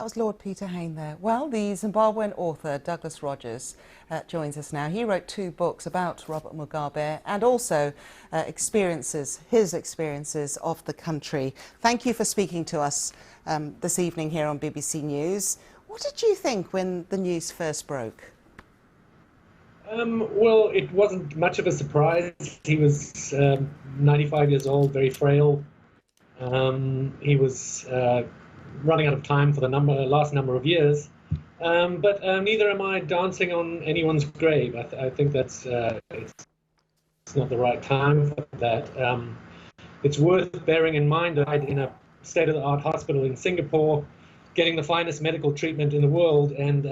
was Lord Peter Hain there. Well, the Zimbabwean author Douglas Rogers joins us now. He wrote 2 books about Robert Mugabe and also his experiences of the country. Thank you for speaking to us this evening here on BBC News. What did you think when the news first broke? Well, it wasn't much of a surprise. He was 95 years old, very frail. He was running out of time for the last number of years. But neither am I dancing on anyone's grave. I think that's it's not the right time for that. It's worth bearing in mind that I died in a state-of-the-art hospital in Singapore, getting the finest medical treatment in the world, and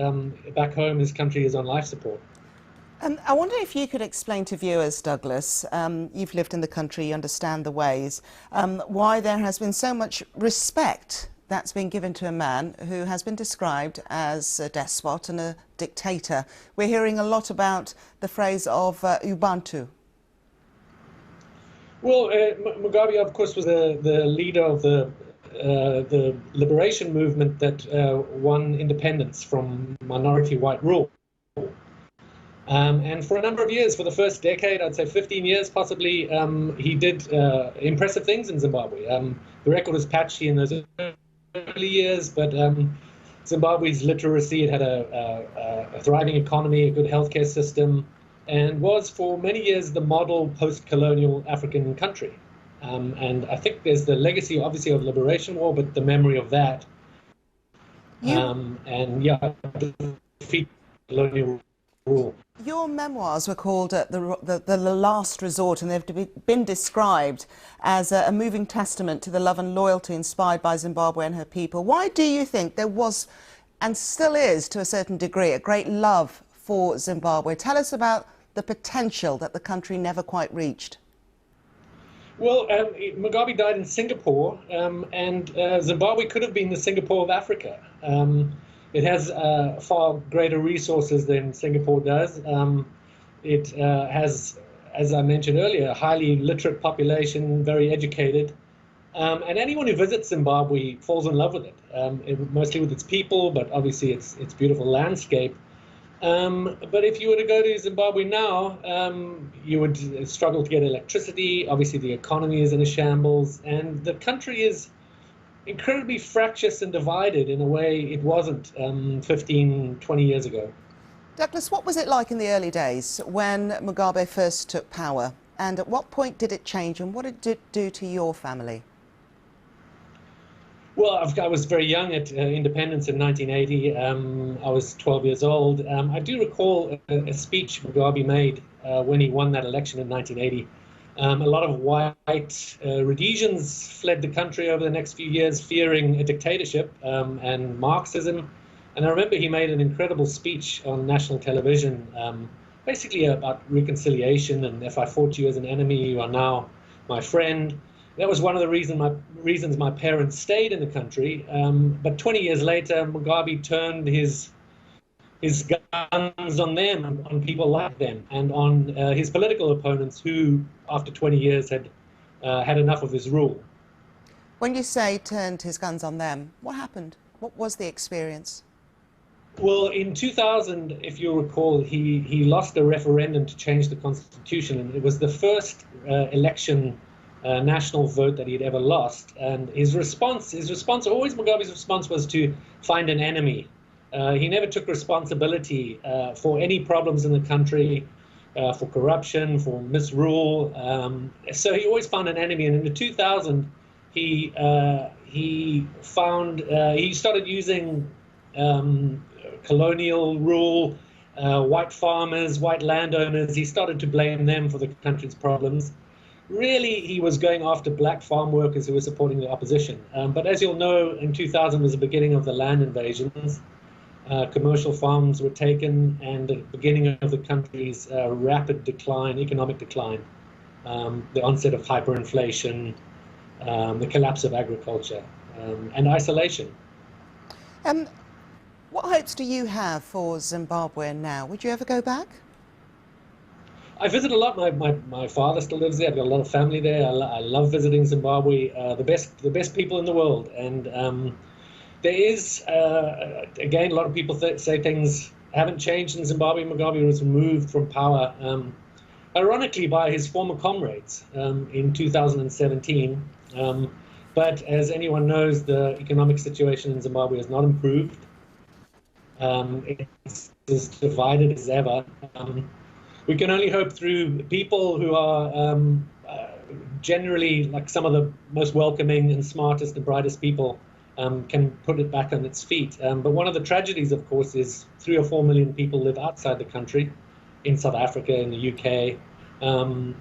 back home his country is on life support. I wonder if you could explain to viewers, Douglas, you've lived in the country, you understand the ways, why there has been so much respect that's been given to a man who has been described as a despot and a dictator. We're hearing a lot about the phrase of Ubuntu. Well, Mugabe, of course, was the leader of the liberation movement that won independence from minority white rule. And for a number of years, for the first decade, I'd say 15 years possibly, he did impressive things in Zimbabwe. The record is patchy in those early years, but Zimbabwe's literacy, it had a thriving economy, a good healthcare system, and was for many years the model post-colonial African country. And I think there's the legacy, obviously, of liberation war, but the memory of that. And yeah, defeat colonial rule. Your memoirs were called the Last Resort, and they've been described as a moving testament to the love and loyalty inspired by Zimbabwe and her people. Why do you think there was, and still is to a certain degree, a great love for Zimbabwe? Tell us about the potential that the country never quite reached. Well, Mugabe died in Singapore, and Zimbabwe could have been the Singapore of Africa. It has far greater resources than Singapore does. It has, as I mentioned earlier, a highly literate population, very educated. And anyone who visits Zimbabwe falls in love with it, mostly with its people, but obviously its beautiful landscape. But if you were to go to Zimbabwe now, you would struggle to get electricity. Obviously, the economy is in a shambles, and the country is incredibly fractious and divided in a way it wasn't 15, 20 years ago. Douglas, what was it like in the early days when Mugabe first took power? And at what point did it change, and what did it do to your family? Well, I was very young at independence in 1980. I was 12 years old. I do recall a speech Mugabe made when he won that election in 1980. A lot of white Rhodesians fled the country over the next few years, fearing a dictatorship and Marxism. And I remember he made an incredible speech on national television, basically about reconciliation, and if I fought you as an enemy, you are now my friend. That was one of the reasons my parents stayed in the country. But 20 years later, Mugabe turned his guns on them, on people like them, and on his political opponents who, after 20 years, had had enough of his rule. When you say turned his guns on them, what happened? What was the experience? Well, in 2000, if you recall, he lost a referendum to change the constitution, and it was the first election national vote that he'd ever lost. And his response, Mugabe's response was to find an enemy. He never took responsibility for any problems in the country, for corruption, for misrule. So he always found an enemy. And in 2000, he started using colonial rule, white farmers, white landowners. He started to blame them for the country's problems. Really, he was going after black farm workers who were supporting the opposition. But as you'll know, in 2000 was the beginning of the land invasions. Commercial farms were taken, and the beginning of the country's rapid decline, economic decline, the onset of hyperinflation, the collapse of agriculture, and isolation. What hopes do you have for Zimbabwe now? Would you ever go back? I visit a lot. My father still lives there. I've got a lot of family there. I love visiting Zimbabwe. The best people in the world. And there is, again, a lot of people say things haven't changed in Zimbabwe. Mugabe was removed from power, ironically, by his former comrades in 2017. But as anyone knows, the economic situation in Zimbabwe has not improved. It's as divided as ever. We can only hope through people who are generally like some of the most welcoming and smartest and brightest people can put it back on its feet. But one of the tragedies, of course, is 3 or 4 million people live outside the country, in South Africa, in the UK.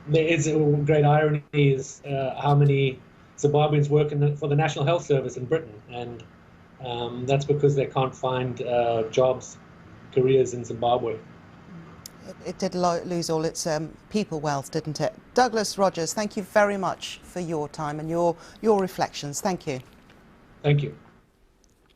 There is a great irony is how many Zimbabweans work for the National Health Service in Britain, and that's because they can't find jobs, careers in Zimbabwe. It did lose all its people wealth, didn't it? Douglas Rogers, thank you very much for your time and your reflections. Thank you. Thank you.